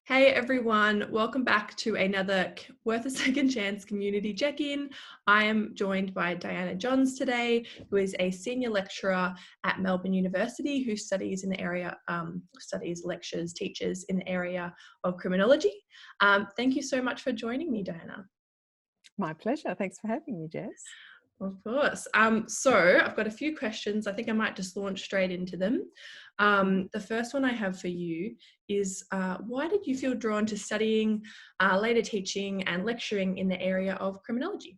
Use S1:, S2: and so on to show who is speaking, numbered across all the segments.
S1: Hey everyone, welcome back to another Worth a Second Chance community check-in. I am joined by Diana Johns today, who is a senior lecturer at Melbourne University who studies in the area, lectures, teaches in the area of criminology. Thank you so much for joining me, Diana.
S2: My pleasure. Thanks for having me, Jess.
S1: Of course. So I've got a few questions. I think I might just launch straight into them. The first one I have for you is, why did you feel drawn to studying, later teaching and lecturing in the area of criminology?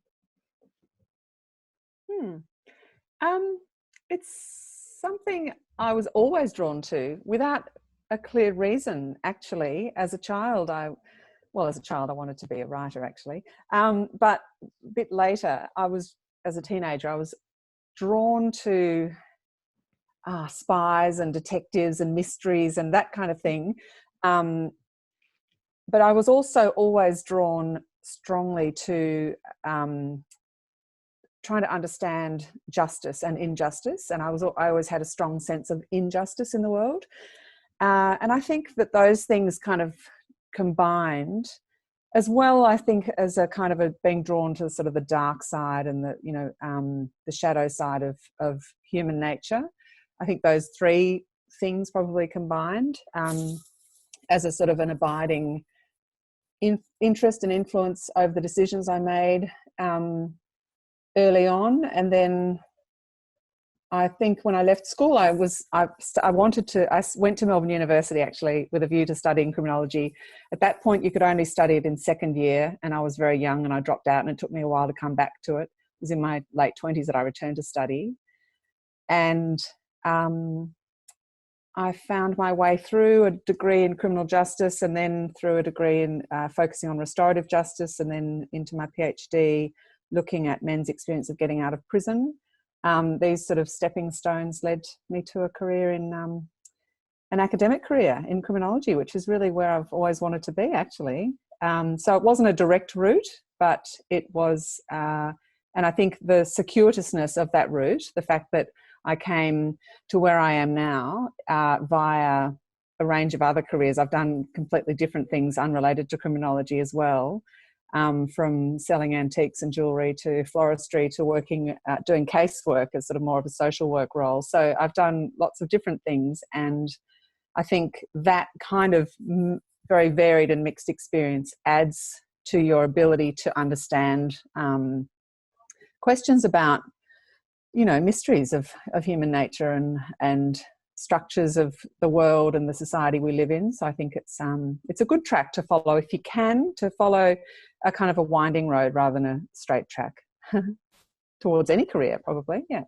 S2: It's something I was always drawn to without a clear reason, actually. As a child, I wanted to be a writer, actually. But a bit later, as a teenager, I was drawn to spies and detectives and mysteries and that kind of thing. But I was also always drawn strongly to trying to understand justice and injustice, and I always had a strong sense of injustice in the world, and I think that those things kind of combined, as well, I think, as a kind of being drawn to sort of the dark side and the shadow side of human nature. I think those three things probably combined as a sort of an abiding interest and influence over the decisions I made early on. And then I think when I left school, I went to Melbourne University actually with a view to studying criminology. At that point, you could only study it in second year, and I was very young and I dropped out, and it took me a while to come back to it. It was in my late 20s that I returned to study. And I found my way through a degree in criminal justice, and then through a degree in focusing on restorative justice, and then into my PhD looking at men's experience of getting out of prison. These sort of stepping stones led me to a career in an academic career in criminology, which is really where I've always wanted to be, actually. So it wasn't a direct route, but it was, and I think the circuitousness of that route, the fact that I came to where I am now via a range of other careers. I've done completely different things unrelated to criminology as well. From selling antiques and jewellery to floristry to working, doing casework as sort of more of a social work role. So I've done lots of different things, and I think that kind of very varied and mixed experience adds to your ability to understand questions about, mysteries of human nature and structures of the world and the society we live in. So I think it's a good track to follow if you can, to follow a kind of a winding road rather than a straight track towards any career, probably. Yeah.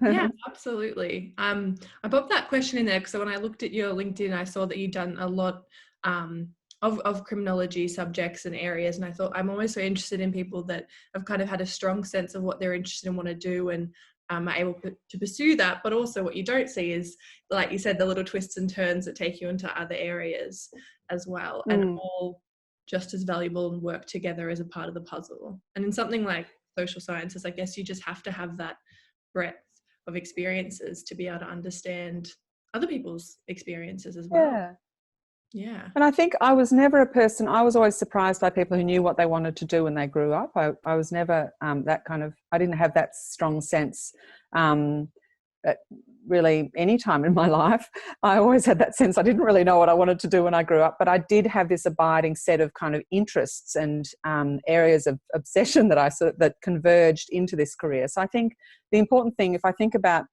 S1: Yeah, absolutely. I popped that question in there because when I looked at your LinkedIn, I saw that you'd done a lot of criminology subjects and areas, and I thought I'm always so interested in people that have kind of had a strong sense of what they're interested in, want to do, and are able to pursue that. But also what you don't see is, like you said, the little twists and turns that take you into other areas as well, and all just as valuable and work together as a part of the puzzle. And in something like social sciences, I guess you just have to have that breadth of experiences to be able to understand other people's experiences as well.
S2: Yeah.
S1: Yeah.
S2: And I think I was never a person, I was always surprised by people who knew what they wanted to do when they grew up. I was never that kind of, I didn't have that strong sense at really any time in my life. I always had that sense I didn't really know what I wanted to do when I grew up, but I did have this abiding set of kind of interests and areas of obsession that converged into this career. So I think the important thing, if I think about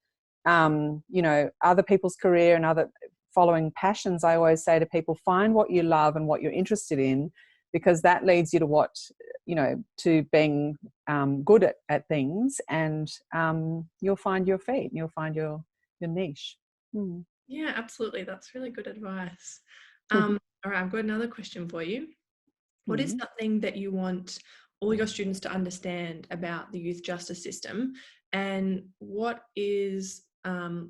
S2: other people's career and other following passions, I always say to people, find what you love and what you're interested in, because that leads you to being good at things, and you'll find your feet and you'll find your niche.
S1: Yeah, absolutely. That's really good advice. All right, I've got another question for you. What is something that you want all your students to understand about the youth justice system, and what is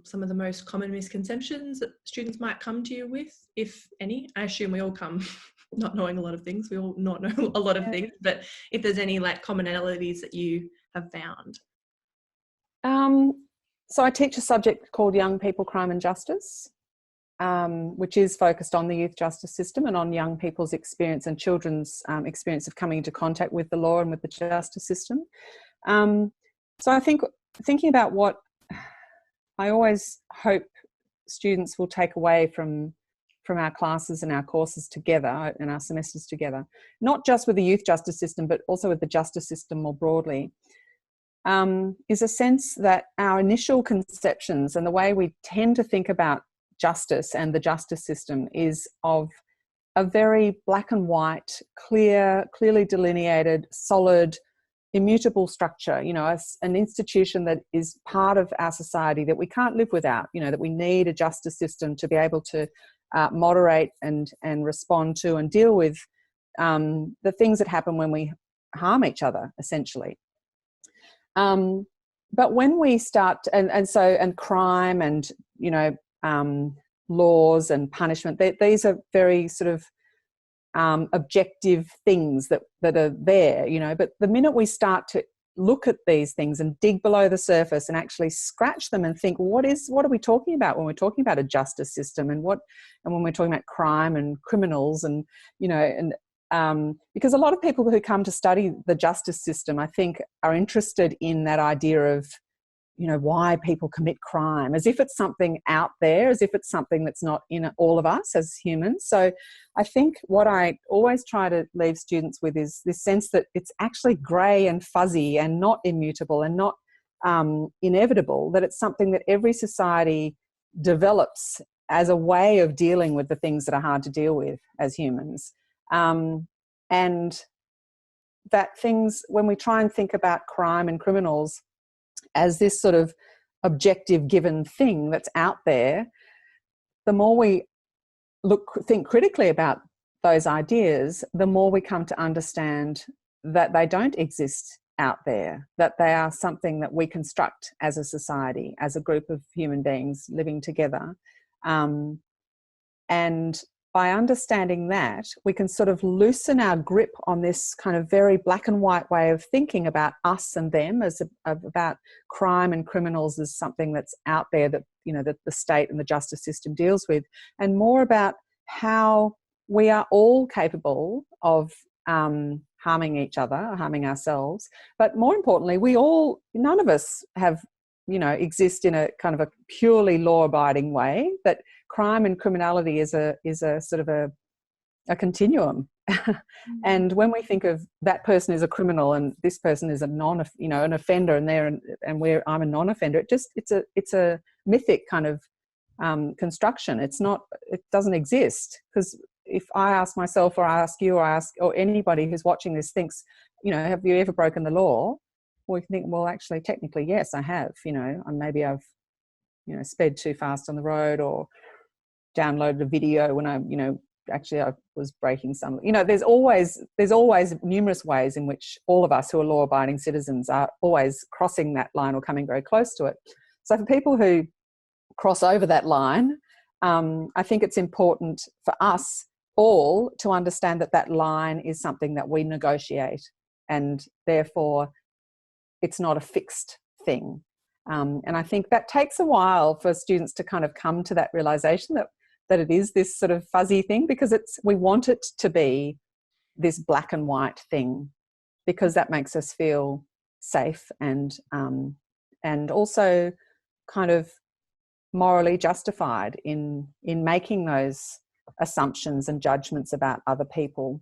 S1: some of the most common misconceptions that students might come to you with, if any? I assume we all come not knowing a lot of things. We all not know a lot of things, but if there's any like commonalities that you have found.
S2: So I teach a subject called Young People, Crime and Justice, which is focused on the youth justice system and on young people's experience and children's experience of coming into contact with the law and with the justice system. So I think thinking about what I always hope students will take away from our classes and our courses together and our semesters together, not just with the youth justice system, but also with the justice system more broadly, is a sense that our initial conceptions and the way we tend to think about justice and the justice system is of a very black and white, clearly delineated, solid, immutable structure, you know, an institution that is part of our society that we can't live without, you know, that we need a justice system to be able to moderate and respond to and deal with the things that happen when we harm each other, essentially. But when we start, and crime and, you know, laws and punishment, these are very sort of objective things that are there, you know, but the minute we start to look at these things and dig below the surface and actually scratch them and think, what are we talking about when we're talking about a justice system, and when we're talking about crime and criminals, and, you know, and because a lot of people who come to study the justice system, I think, are interested in that idea of, you know, why people commit crime, as if it's something out there, as if it's something that's not in all of us as humans. So I think what I always try to leave students with is this sense that it's actually grey and fuzzy and not immutable and not inevitable, that it's something that every society develops as a way of dealing with the things that are hard to deal with as humans. And that things, when we try and think about crime and criminals as this sort of objective given thing that's out there, the more we think critically about those ideas, the more we come to understand that they don't exist out there, that they are something that we construct as a society, as a group of human beings living together. And by understanding that, we can sort of loosen our grip on this kind of very black and white way of thinking about us and them, about crime and criminals as something that's out there that, you know, that the state and the justice system deals with, and more about how we are all capable of harming each other, harming ourselves. But more importantly, none of us have, you know, exist in a kind of a purely law-abiding way, that crime and criminality is a sort of a continuum. And when we think of that person is a criminal and this person is an offender, and I'm a non-offender, it's a mythic kind of construction. It doesn't exist, because if I ask myself, or I ask you, or anybody who's watching this thinks, you know, have you ever broken the law? We can think, well, actually, technically, yes, I have. You know, maybe I've, you know, sped too fast on the road, or downloaded a video when I was breaking some. You know, there's always numerous ways in which all of us who are law-abiding citizens are always crossing that line or coming very close to it. So for people who cross over that line, I think it's important for us all to understand that line is something that we negotiate, and therefore it's not a fixed thing. And I think that takes a while for students to kind of come to that realization that it is this sort of fuzzy thing, because we want it to be this black and white thing, because that makes us feel safe and also kind of morally justified in making those assumptions and judgments about other people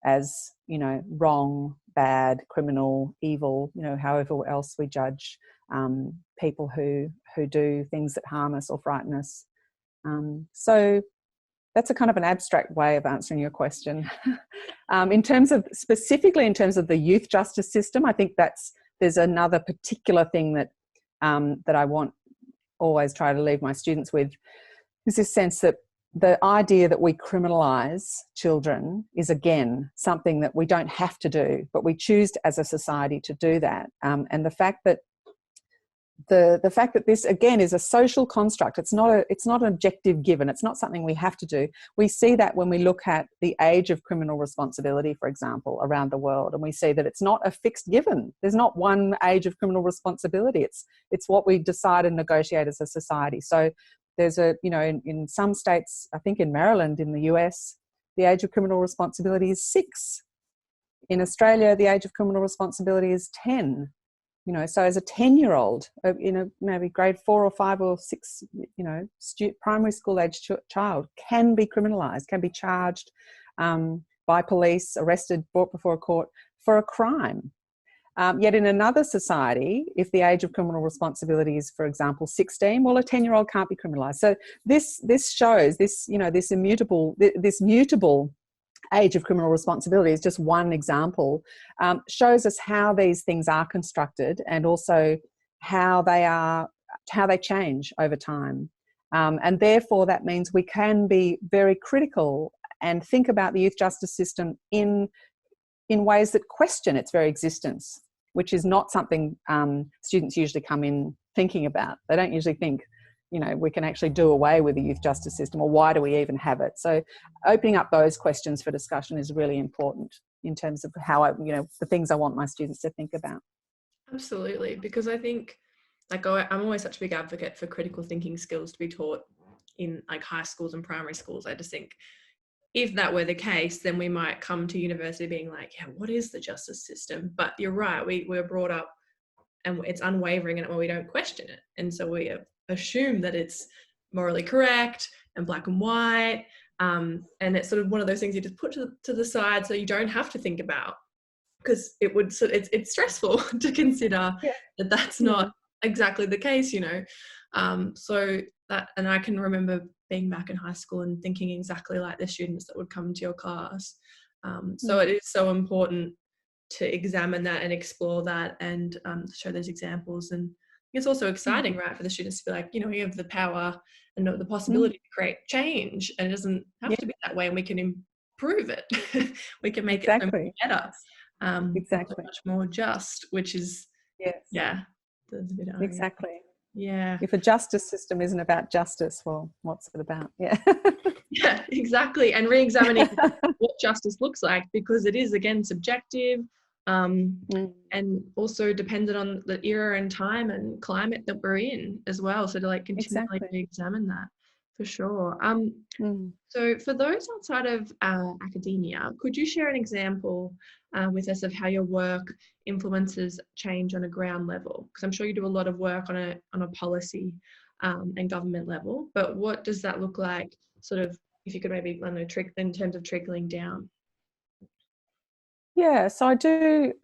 S2: as, you know, wrong, bad, criminal, evil, you know, however else we judge people who do things that harm us or frighten us. So that's a kind of an abstract way of answering your question. Specifically in terms of the youth justice system, I think there's another particular thing that I want always try to leave my students with, is this sense that the idea that we criminalise children is, again, something that we don't have to do, but we choose as a society to do that. And the fact that this, again, is a social construct. It's not an objective given. It's not something we have to do. We see that when we look at the age of criminal responsibility, for example, around the world, and we see that it's not a fixed given. There's not one age of criminal responsibility. It's what we decide and negotiate as a society. So there's in some states, I think in Maryland in the US, the age of criminal responsibility is 6. In Australia, the age of criminal responsibility is 10. So as a 10-year-old, maybe grade 4 or 5 or 6, primary school age child can be criminalised, can be charged by police, arrested, brought before a court for a crime. Yet in another society, if the age of criminal responsibility is, for example, 16, well, a 10-year-old can't be criminalised. So this shows this mutable age of criminal responsibility is just one example, shows us how these things are constructed and also how they change over time. And therefore, that means we can be very critical and think about the youth justice system in ways that question its very existence, which is not something students usually come in thinking about. They don't usually think, we can actually do away with the youth justice system, or why do we even have it? So opening up those questions for discussion is really important in terms of how the things I want my students to think about.
S1: Absolutely, because I think I'm always such a big advocate for critical thinking skills to be taught in like high schools and primary schools. I just think if that were the case, then we might come to university being like, yeah, what is the justice system? But you're right, we're brought up and it's unwavering and we don't question it. And so we assume that it's morally correct and black and white. And it's sort of one of those things you just put to the side so you don't have to think about, because it's stressful to consider that that's not exactly the case, So that, and I can remember being back in high school and thinking exactly like the students that would come to your class. So it is so important to examine that and explore that and show those examples. And it's also exciting, right, for the students to be like, we have the power and the possibility to create change, and it doesn't have to be that way, and we can improve it. We can make it so much better, so much more just, which is
S2: exactly.
S1: Yeah.
S2: If a justice system isn't about justice, well, what's it about?
S1: Yeah, exactly. And re-examining what justice looks like, because it is, again, subjective, and also dependent on the era and time and climate that we're in as well. So to continually re-examine that, for sure. So for those outside of academia, could you share an example with us of how your work influences change on a ground level? Because I'm sure you do a lot of work on a policy and government level, but what does that look like, sort of, if you could maybe, in terms of trickling down?
S2: Yeah, so I do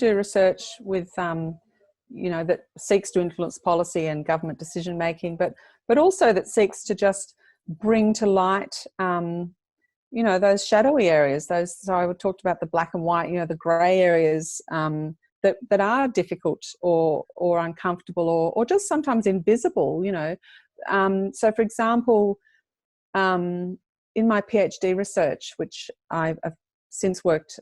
S2: research with that seeks to influence policy and government decision making, but also that seeks to just bring to light those shadowy areas. So I talked about the black and white, the grey areas that are difficult or uncomfortable or just sometimes invisible. So for example, in my PhD research, which I've since worked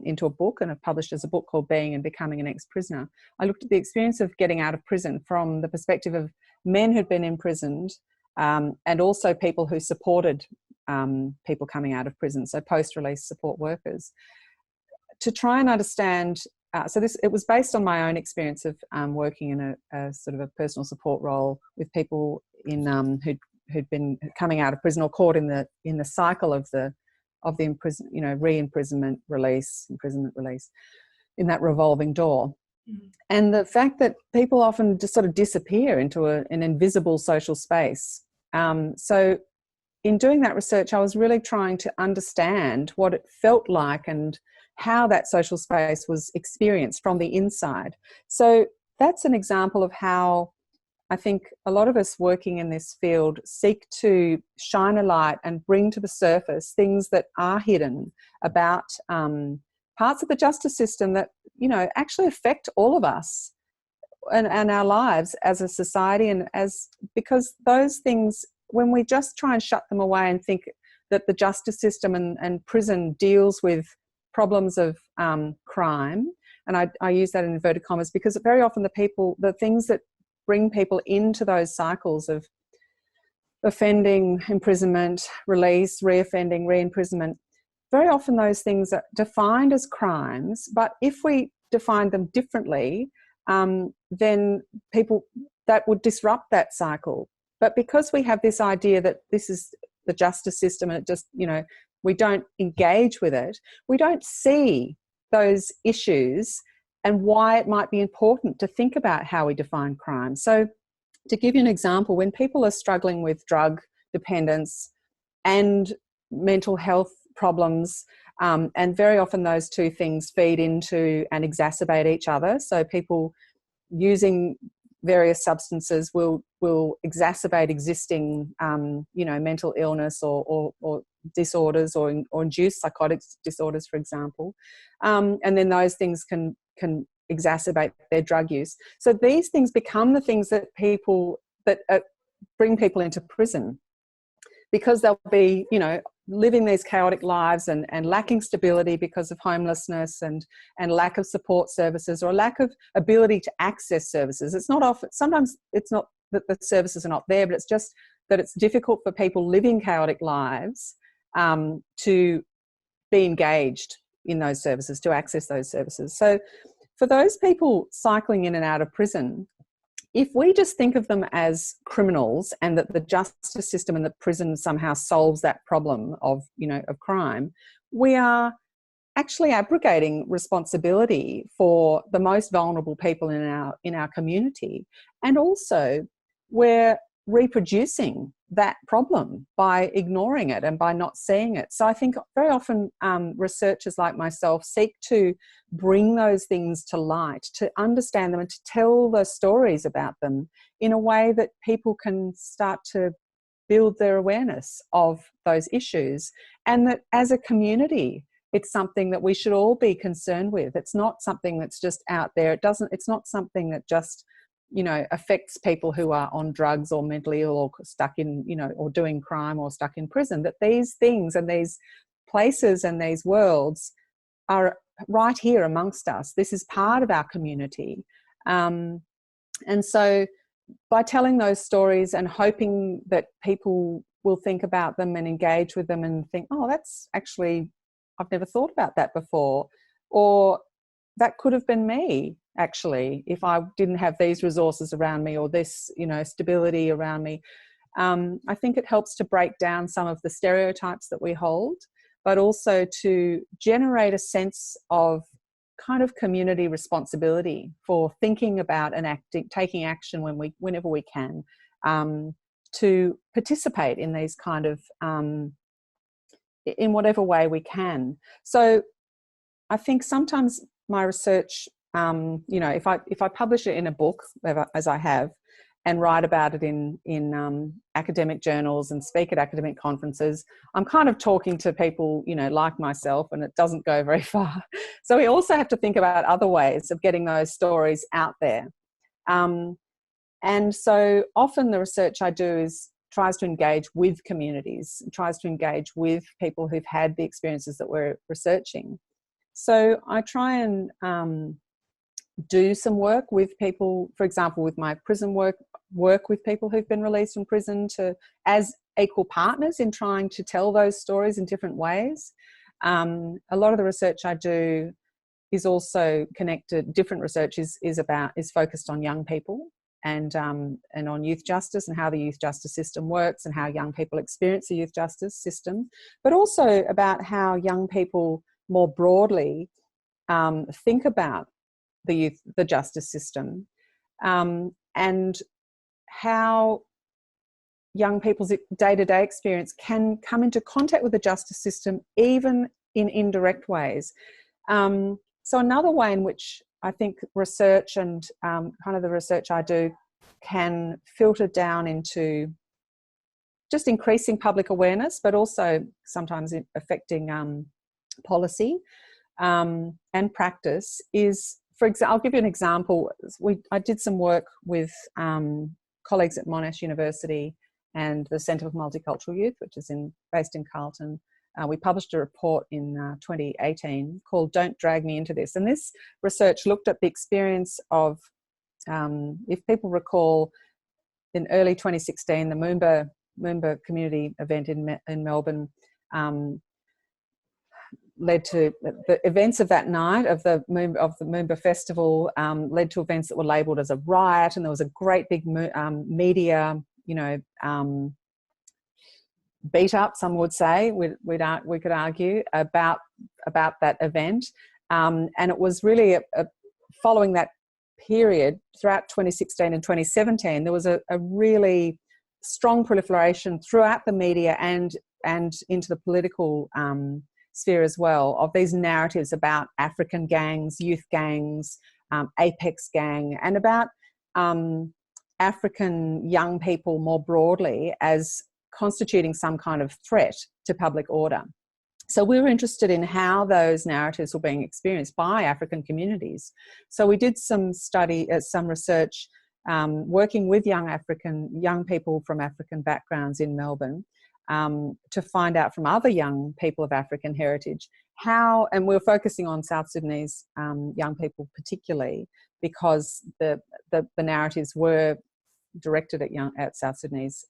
S2: into a book and have published as a book called Being and Becoming an Ex-Prisoner, I looked at the experience of getting out of prison from the perspective of men who'd been imprisoned and also people who supported people coming out of prison, so post-release support workers, to try and understand. It was based on my own experience of working in a sort of a personal support role with people in who'd been coming out of prison or caught in the cycle of the re-imprisonment, release, imprisonment, release, in that revolving door. And the fact that people often just sort of disappear into an invisible social space. So in doing that research, I was really trying to understand what it felt like and how that social space was experienced from the inside. So that's an example of how I think a lot of us working in this field seek to shine a light and bring to the surface things that are hidden about parts of the justice system that, actually affect all of us and our lives as a society, and because those things, when we just try and shut them away and think that the justice system and prison deals with problems of crime, and I use that in inverted commas because very often the things that bring people into those cycles of offending, imprisonment, release, reoffending, re-imprisonment, very often those things are defined as crimes, but if we define them differently, then that would disrupt that cycle. But because we have this idea that this is the justice system and it just, you know, we don't engage with it, we don't see those issues and why it might be important to think about how we define crime. So to give you an example, when people are struggling with drug dependence and mental health problems, and very often those two things feed into and exacerbate each other. So people using various substances will exacerbate existing, you know, mental illness or disorders or induce psychotic disorders, for example. And then those things can exacerbate their drug use. So these things become the things that bring people into prison, because they'll be, you know, living these chaotic lives and lacking stability because of homelessness and lack of support services or lack of ability to access services. It's not often, sometimes it's not that the services are not there, but it's just that it's difficult for people living chaotic lives to be engaged in those services, to access those services. So for those people cycling in and out of prison, if we just think of them as criminals and that the justice system and the prison somehow solves that problem of, you know, of crime, we are actually abrogating responsibility for the most vulnerable people in our community. And also we're reproducing that problem by ignoring it and by not seeing it. So I think very often researchers like myself seek to bring those things to light, to understand them and to tell the stories about them in a way that people can start to build their awareness of those issues, and that as a community it's something that we should all be concerned with. It's not something that's just out there. It's not something that just, you know, affects people who are on drugs or mentally ill or stuck in, you know, or doing crime or stuck in prison. That these things and these places and these worlds are right here amongst us. This is part of our community. And so by telling those stories and hoping that people will think about them and engage with them and think, oh, that's actually, I've never thought about that before, or that could have been me actually if I didn't have these resources around me or this, you know, stability around me. I think it helps to break down some of the stereotypes that we hold, but also to generate a sense of kind of community responsibility for thinking about and taking action whenever we can, to participate in these kind of in whatever way we can. So I think sometimes my research, you know, if I publish it in a book, as I have, and write about it in academic journals and speak at academic conferences, I'm kind of talking to people, you know, like myself, and it doesn't go very far. So we also have to think about other ways of getting those stories out there. And so often the research I do tries to engage with communities, tries to engage with people who've had the experiences that we're researching. So I try and do some work with people, for example, with my prison work with people who've been released from prison as equal partners in trying to tell those stories in different ways. A lot of the research I do is also connected. Different research is focused on young people and on youth justice and how the youth justice system works and how young people experience the youth justice system, but also about how young people more broadly think about the justice system, and how young people's day-to-day experience can come into contact with the justice system even in indirect ways. So another way in which I think research and kind of the research I do can filter down into just increasing public awareness, but also sometimes affecting policy and practice is, for example, I'll give you an example. I did some work with colleagues at Monash University and the Centre for Multicultural Youth, which is based in Carlton. We published a report in 2018 called "Don't Drag Me Into This." And this research looked at the experience of, if people recall, in early 2016, the Moomba community event in Melbourne led to the events of that night of the Moomba festival, led to events that were labelled as a riot, and there was a great big media beat up, some would say, we could argue about that event. And it was really following that period, throughout 2016 and 2017, there was a really strong proliferation throughout the media and into the political sphere as well, of these narratives about African gangs, youth gangs, Apex gang, and about African young people more broadly as constituting some kind of threat to public order. So we were interested in how those narratives were being experienced by African communities. So we did some research, working with young people from African backgrounds in Melbourne, to find out from other young people of African heritage how, and we were focusing on South Sudanese young people particularly, because the narratives were directed at South Sudanese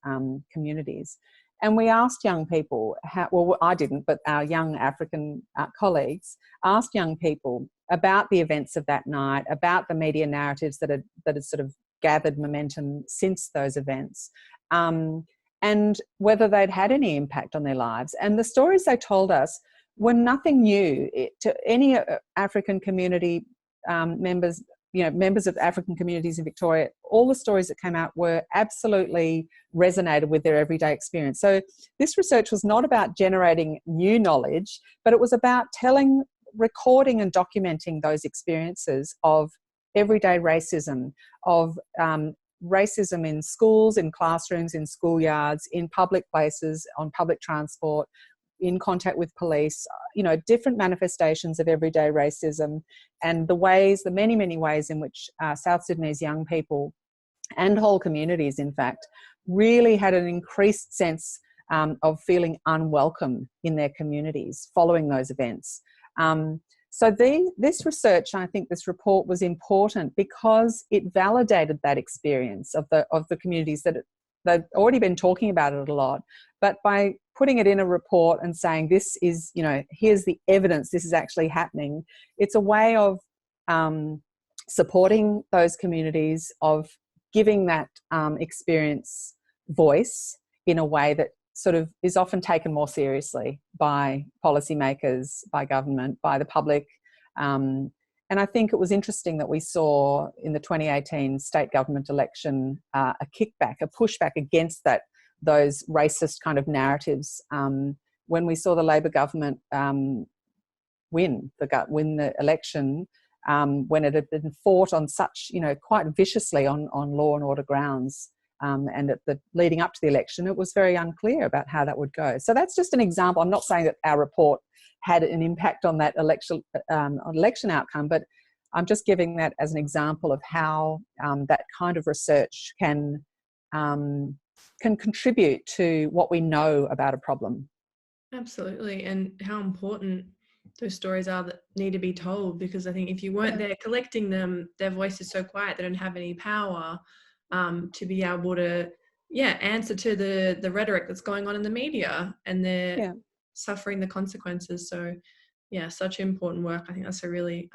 S2: communities. And we asked young people, well, I didn't, but our young African colleagues asked young people about the events of that night, about the media narratives that had sort of gathered momentum since those events, and whether they'd had any impact on their lives. And the stories they told us were nothing new to any African community members, members of African communities in Victoria. All the stories that came out were absolutely resonated with their everyday experience. So this research was not about generating new knowledge, but it was about recording and documenting those experiences of everyday racism, of racism in schools, in classrooms, in schoolyards, in public places, on public transport, in contact with police, different manifestations of everyday racism, and the many, many ways in which South Sudanese young people and whole communities, in fact, really had an increased sense of feeling unwelcome in their communities following those events. So this research, I think this report, was important because it validated that experience of the communities that they've already been talking about it a lot, but by putting it in a report and saying this is, here's the evidence this is actually happening, it's a way of supporting those communities, of giving that experience voice in a way that sort of is often taken more seriously by policymakers, by government, by the public. And I think it was interesting that we saw in the 2018 state government election a kickback, a pushback against those racist kind of narratives, when we saw the Labor government win the election, when it had been fought on such, quite viciously on law and order grounds. And leading up to the election, it was very unclear about how that would go. So that's just an example. I'm not saying that our report had an impact on that election outcome, but I'm just giving that as an example of how that kind of research can contribute to what we know about a problem.
S1: Absolutely, and how important those stories are that need to be told, because I think if you weren't there collecting them, their voice is so quiet, they don't have any power to be able to answer to the rhetoric that's going on in the media, and they're suffering the consequences. So such important work. I think that's a really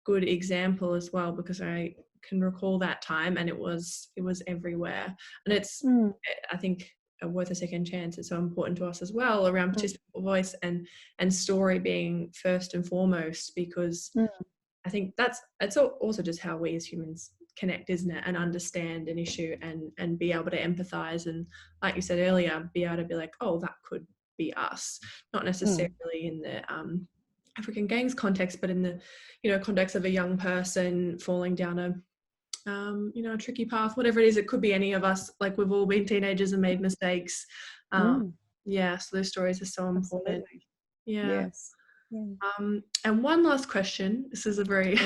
S1: good example as well, because I can recall that time and it was everywhere, and it's I think worth a second chance. It's so important to us as well around participant voice and story being first and foremost, because I think it's also just how we as humans connect, isn't it, and understand an issue and be able to empathize, and like you said earlier, be able to be like, oh, that could be us, not necessarily in the African gangs context, but in the context of a young person falling down a tricky path, whatever it is. It could be any of us. Like, we've all been teenagers and made mistakes. So those stories are so important.
S2: Absolutely.
S1: Yes.
S2: Yeah.
S1: And one last question. This is a very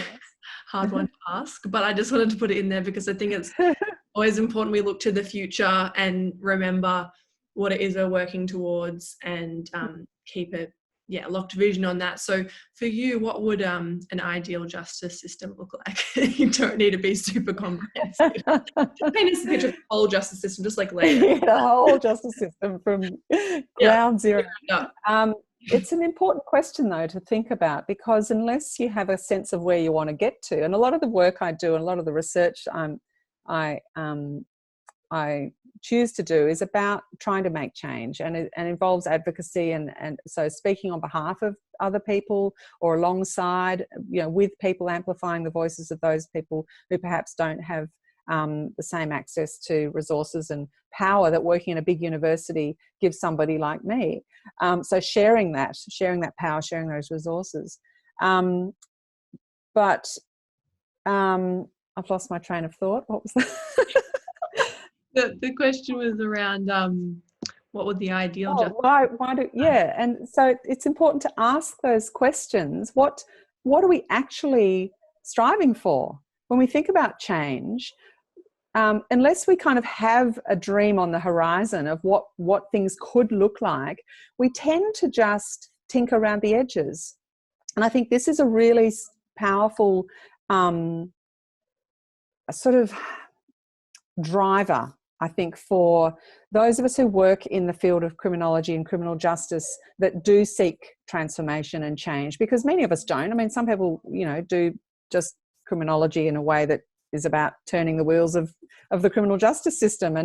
S1: hard one to ask, but I just wanted to put it in there because I think it's always important we look to the future and remember what it is we're working towards, and keep a locked vision on that. So for you, what would an ideal justice system look like? You don't need to be super comprehensive. Paint us a picture of the whole justice system, just like later.
S2: The whole justice system from ground zero. It's an important question, though, to think about, because unless you have a sense of where you want to get to, and a lot of the work I do and a lot of the research I choose to do is about trying to make change, and it involves advocacy, and so speaking on behalf of other people or alongside, with people, amplifying the voices of those people who perhaps don't have the same access to resources and power that working in a big university gives somebody like me. So sharing that power, sharing those resources. But I've lost my train of thought. What was that?
S1: The question was around what would the ideal
S2: and so it's important to ask those questions. What are we actually striving for when we think about change? Unless we kind of have a dream on the horizon of what things could look like, we tend to just tinker around the edges. And I think this is a really powerful sort of driver, I think, for those of us who work in the field of criminology and criminal justice that do seek transformation and change, because many of us don't. I mean, some people, do just criminology in a way that is about turning the wheels of the criminal justice system.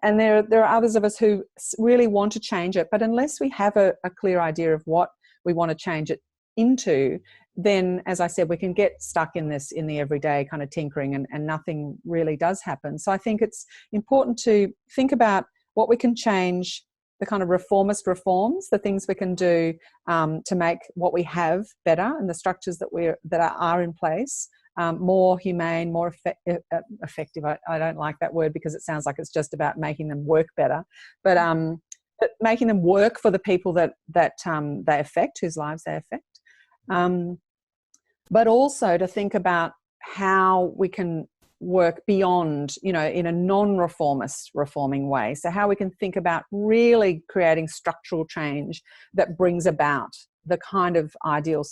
S2: And there are others of us who really want to change it. But unless we have a clear idea of what we want to change it into, then, as I said, we can get stuck in the everyday kind of tinkering, and nothing really does happen. So I think it's important to think about what we can change, the kind of reformist reforms, the things we can do to make what we have better, and the structures that are in place more humane, more effective. I don't like that word because it sounds like it's just about making them work better, but making them work for the people that they affect, whose lives they affect. But also to think about how we can work beyond, in a non-reformist reforming way. So how we can think about really creating structural change that brings about the kind of ideal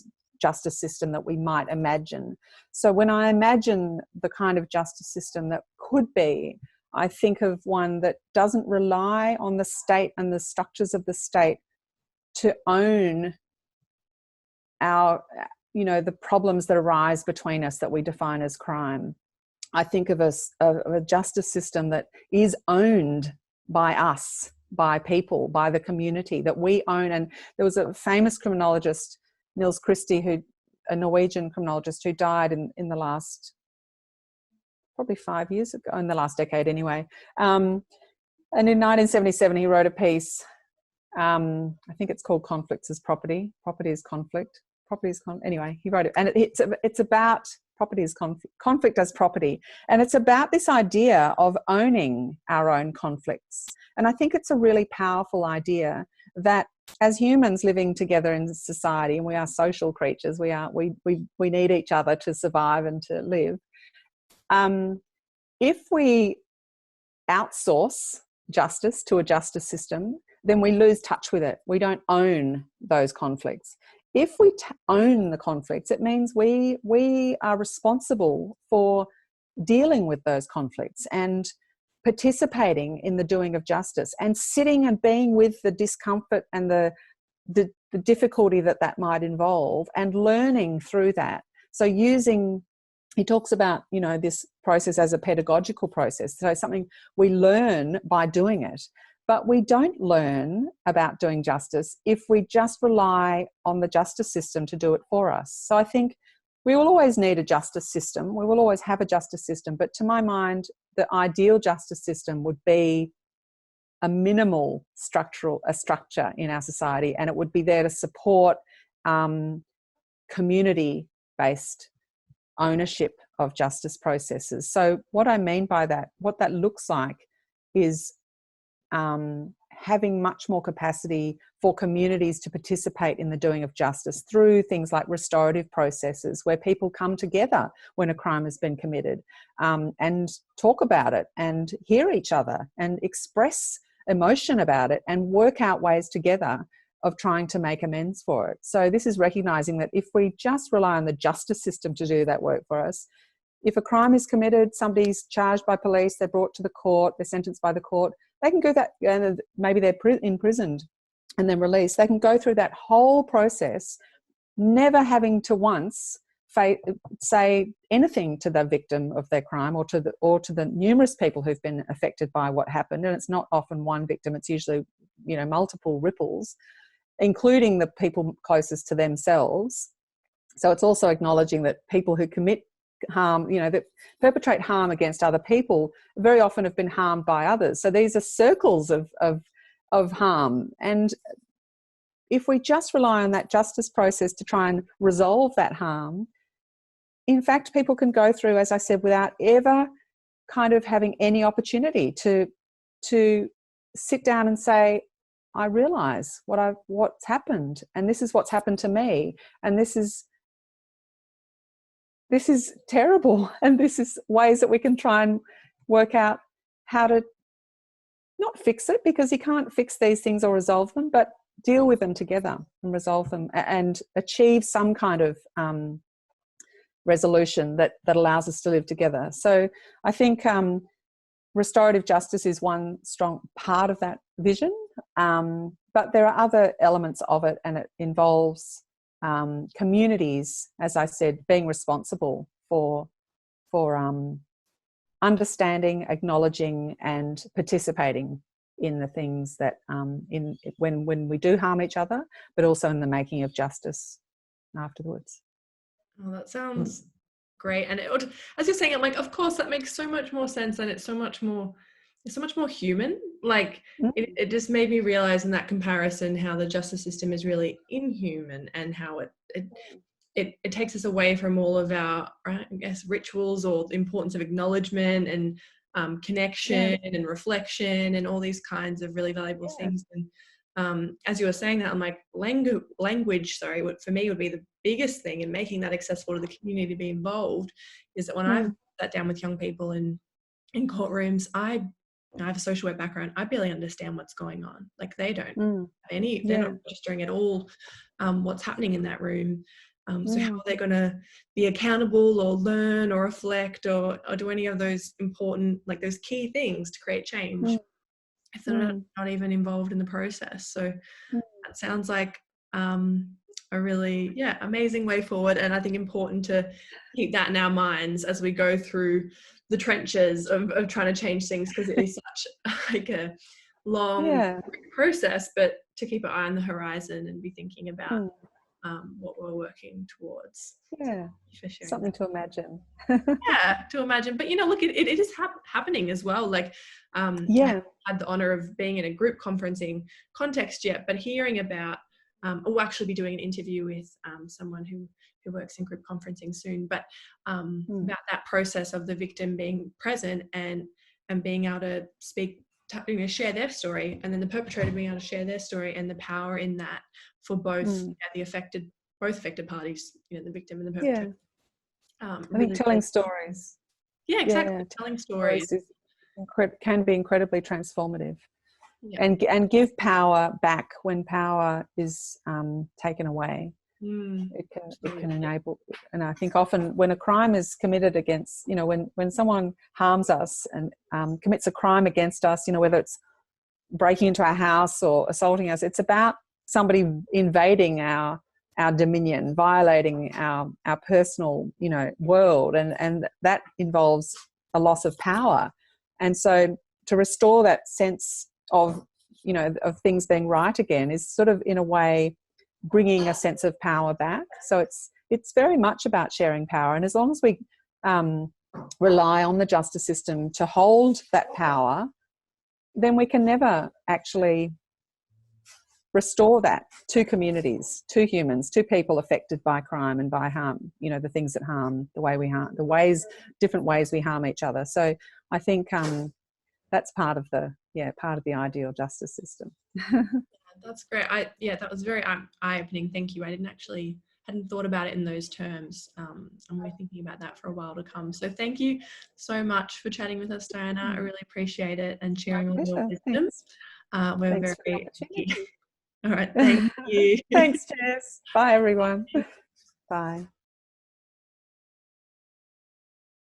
S2: justice system that we might imagine. So when I imagine the kind of justice system that could be, I think of one that doesn't rely on the state and the structures of the state to own our, the problems that arise between us that we define as crime. I think of a justice system that is owned by us, by people, by the community, that we own. And there was a famous criminologist, Nils Christie, a Norwegian criminologist, who died in the last, probably 5 years ago, in the last decade anyway. And in 1977, he wrote a piece, I think it's called Conflicts as Property. Property is conflict. Anyway, he wrote it. And it's about property as conflict as property. And it's about this idea of owning our own conflicts. And I think it's a really powerful idea that as humans living together in society, and we are social creatures, we need each other to survive and to live. If we outsource justice to a justice system, then we lose touch with it. We don't own those conflicts. If we own the conflicts, it means we are responsible for dealing with those conflicts and participating in the doing of justice, and sitting and being with the discomfort and the difficulty that might involve, and learning through that. So he talks about, this process as a pedagogical process. So something we learn by doing it. But we don't learn about doing justice if we just rely on the justice system to do it for us. So I think we will always need a justice system. We will always have a justice system. But to my mind, the ideal justice system would be a minimal structure in our society, and it would be there to support community-based ownership of justice processes. So what I mean by that, what that looks like, is having much more capacity for communities to participate in the doing of justice through things like restorative processes, where people come together when a crime has been committed and talk about it and hear each other and express emotion about it and work out ways together of trying to make amends for it. So this is recognising that if we just rely on the justice system to do that work for us, if a crime is committed, somebody's charged by police, they're brought to the court, they're sentenced by the court, they can go that, and maybe they're imprisoned and then released. They can go through that whole process, never having to once say anything to the victim of their crime, or to the numerous people who've been affected by what happened. And it's not often one victim; it's usually, you know, multiple ripples, including the people closest to themselves. So it's also acknowledging that people who commit harm, you know, that perpetrate harm against other people, very often have been harmed by others. So these are circles of harm. And if we just rely on that justice process to try and resolve that harm, in fact, people can go through, as I said, without ever kind of having any opportunity to sit down and say, I realise what's happened, and this is what's happened to me, and this is terrible, and this is ways that we can try and work out how to not fix it, because you can't fix these things or resolve them, but deal with them together and resolve them and achieve some kind of resolution that allows us to live together. So I think restorative justice is one strong part of that vision, but there are other elements of it, and it involves communities, as I said, being responsible for understanding, acknowledging, and participating in the things that when we do harm each other, but also in the making of justice afterwards.
S1: Oh, that sounds great. And it would, as you're saying, I'm like, of course, that makes so much more sense, and it's so much more human. Like, it just made me realize in that comparison how the justice system is really inhuman, and how it takes us away from all of our, I guess, rituals, or the importance of acknowledgement and connection and reflection and all these kinds of really valuable things. And as you were saying that, I'm like, language, for me would be the biggest thing in making that accessible to the community to be involved. Is that when I've sat down with young people in courtrooms, I have a social work background, I barely understand what's going on. Like, they don't have they're not registering at all what's happening in that room. So how are they going to be accountable or learn or reflect or do any of those important, like those key things to create change if they're not even involved in the process? So that sounds like a really amazing way forward, and I think important to keep that in our minds as we go through the trenches of trying to change things, because it is such like a long process, but to keep an eye on the horizon and be thinking about what we're working towards.
S2: Something to imagine.
S1: To imagine. But look, it is happening as well. Like I haven't had the honor of being in a group conferencing context yet, but hearing about we'll actually be doing an interview with someone who works in group conferencing soon, but about that process of the victim being present and being able to speak, share their story, and then the perpetrator being able to share their story, and the power in that for both both affected parties, the victim and the perpetrator.
S2: I think telling stories.
S1: Telling stories
S2: can be incredibly transformative, and give power back when power is taken away. It can enable, and I think often when a crime is committed against, when someone harms us and commits a crime against us, whether it's breaking into our house or assaulting us, it's about somebody invading our dominion, violating our personal, world, and that involves a loss of power. And so to restore that sense of, of things being right again is sort of, in a way, bringing a sense of power back. So it's very much about sharing power, and as long as we rely on the justice system to hold that power, then we can never actually restore that to communities, to humans, to people affected by crime and by harm, the things that harm, the way we harm, different ways we harm each other. So I think that's part of the ideal justice system.
S1: That's great. That was very eye-opening. Thank you. I hadn't thought about it in those terms. I'm really thinking about that for a while to come. So thank you so much for chatting with us, Diana. I really appreciate it, and sharing all your wisdom. We're
S2: Thanks
S1: very
S2: for the opportunity.
S1: All right. Thank you.
S2: Thanks, Jess. Bye, everyone. Bye.